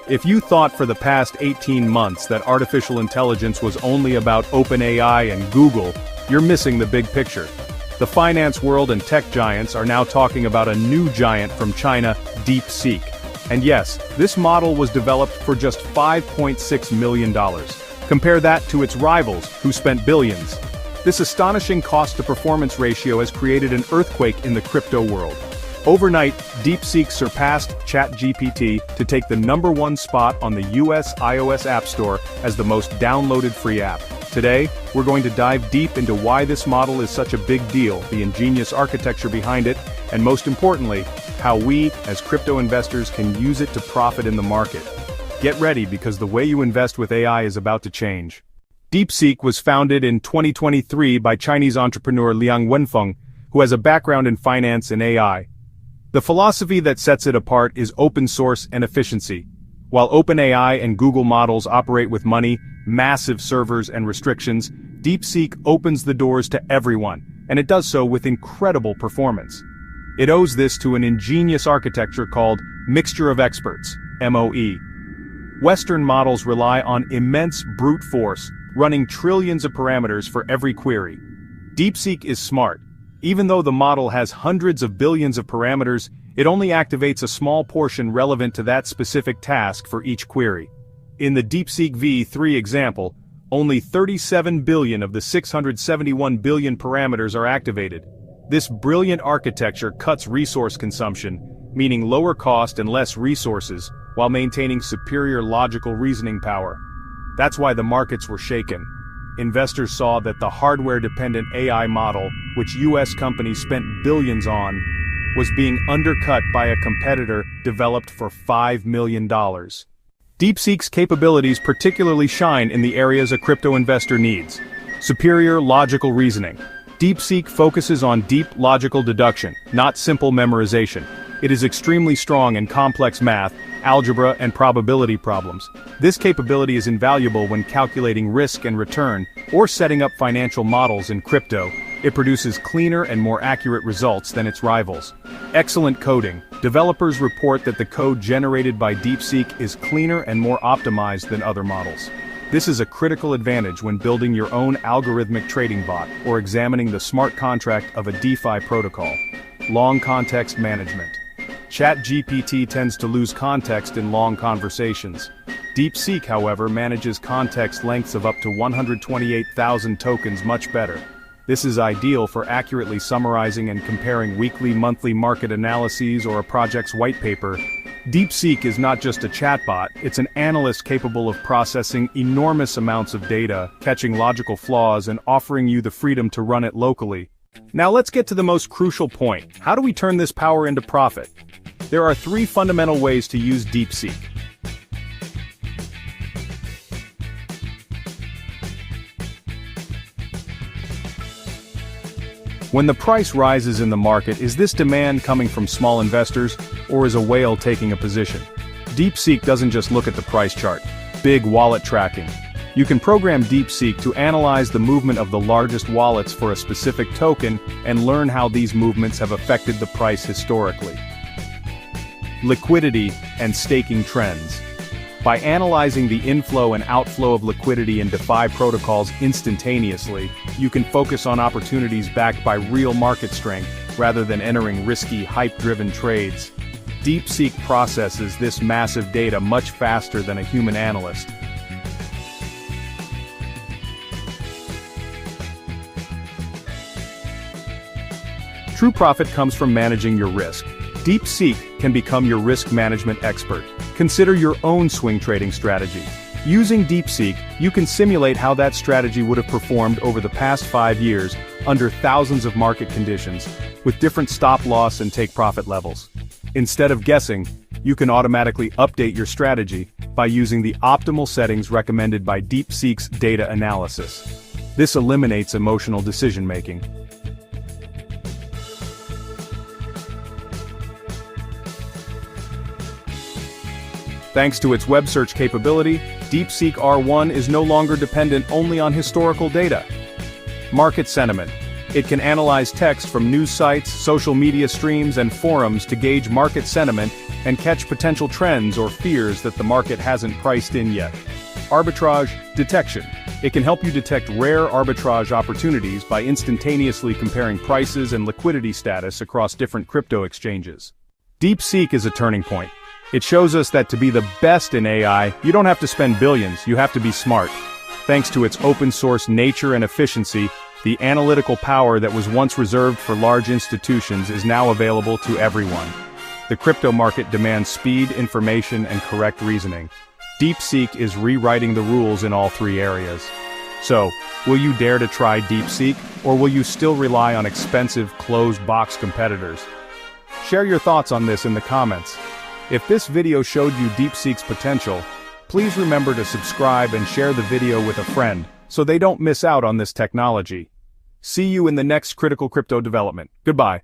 If you thought for the past 18 months that artificial intelligence was only about OpenAI and Google, you're missing the big picture. The finance world and tech giants are now talking about a new giant from China, DeepSeek. And yes, this model was developed for just $5.6 million. Compare that to its rivals, who spent billions. This astonishing cost-to-performance ratio has created an earthquake in the crypto world. Overnight, DeepSeek surpassed ChatGPT to take the #1 spot on the US iOS App Store as the most downloaded free app. Today, we're going to dive deep into why this model is such a big deal, the ingenious architecture behind it, and most importantly, how we, as crypto investors, can use it to profit in the market. Get ready because the way you invest with AI is about to change. DeepSeek was founded in 2023 by Chinese entrepreneur Liang Wenfeng, who has a background in finance and AI. The philosophy that sets it apart is open source and efficiency. While OpenAI and Google models operate with money, massive servers and restrictions, DeepSeek opens the doors to everyone, and it does so with incredible performance. It owes this to an ingenious architecture called Mixture of Experts, MoE. Western models rely on immense brute force, running trillions of parameters for every query. DeepSeek is smart. Even though the model has hundreds of billions of parameters, it only activates a small portion relevant to that specific task for each query. In the DeepSeek V3 example, only 37 billion of the 671 billion parameters are activated. This brilliant architecture cuts resource consumption, meaning lower cost and less resources, while maintaining superior logical reasoning power. That's why the markets were shaken. Investors saw that the hardware-dependent AI model, which US companies spent billions on, was being undercut by a competitor developed for $5 million. DeepSeek's capabilities particularly shine in the areas a crypto investor needs. Superior logical reasoning. DeepSeek focuses on deep logical deduction, not simple memorization. It is extremely strong in complex math, algebra, and probability problems. This capability is invaluable when calculating risk and return, or setting up financial models in crypto. It produces cleaner and more accurate results than its rivals. Excellent coding. Developers report that the code generated by DeepSeek is cleaner and more optimized than other models. This is a critical advantage when building your own algorithmic trading bot, or examining the smart contract of a DeFi protocol. Long context management. ChatGPT tends to lose context in long conversations. DeepSeek, however, manages context lengths of up to 128,000 tokens much better. This is ideal for accurately summarizing and comparing weekly, monthly market analyses or a project's white paper. DeepSeek is not just a chatbot, it's an analyst capable of processing enormous amounts of data, catching logical flaws, and offering you the freedom to run it locally. Now let's get to the most crucial point. How do we turn this power into profit? There are 3 fundamental ways to use DeepSeek. When the price rises in the market, is this demand coming from small investors, or is a whale taking a position? DeepSeek doesn't just look at the price chart. Big wallet tracking. You can program DeepSeek to analyze the movement of the largest wallets for a specific token and learn how these movements have affected the price historically. Liquidity and staking trends. By analyzing the inflow and outflow of liquidity in DeFi protocols instantaneously, you can focus on opportunities backed by real market strength, rather than entering risky, hype-driven trades. DeepSeek processes this massive data much faster than a human analyst. True profit comes from managing your risk. DeepSeek can become your risk management expert. Consider your own swing trading strategy. Using DeepSeek, you can simulate how that strategy would have performed over the past 5 years, under thousands of market conditions, with different stop-loss and take-profit levels. Instead of guessing, you can automatically update your strategy by using the optimal settings recommended by DeepSeek's data analysis. This eliminates emotional decision-making. Thanks to its web search capability, DeepSeek R1 is no longer dependent only on historical data. Market sentiment. It can analyze text from news sites, social media streams, and forums to gauge market sentiment and catch potential trends or fears that the market hasn't priced in yet. Arbitrage detection. It can help you detect rare arbitrage opportunities by instantaneously comparing prices and liquidity status across different crypto exchanges. DeepSeek is a turning point. It shows us that to be the best in AI, you don't have to spend billions, you have to be smart. Thanks to its open-source nature and efficiency, the analytical power that was once reserved for large institutions is now available to everyone. The crypto market demands speed, information, and correct reasoning. DeepSeek is rewriting the rules in all three areas. So, will you dare to try DeepSeek, or will you still rely on expensive, closed-box competitors? Share your thoughts on this in the comments. If this video showed you DeepSeek's potential, please remember to subscribe and share the video with a friend, so they don't miss out on this technology. See you in the next critical crypto development. Goodbye.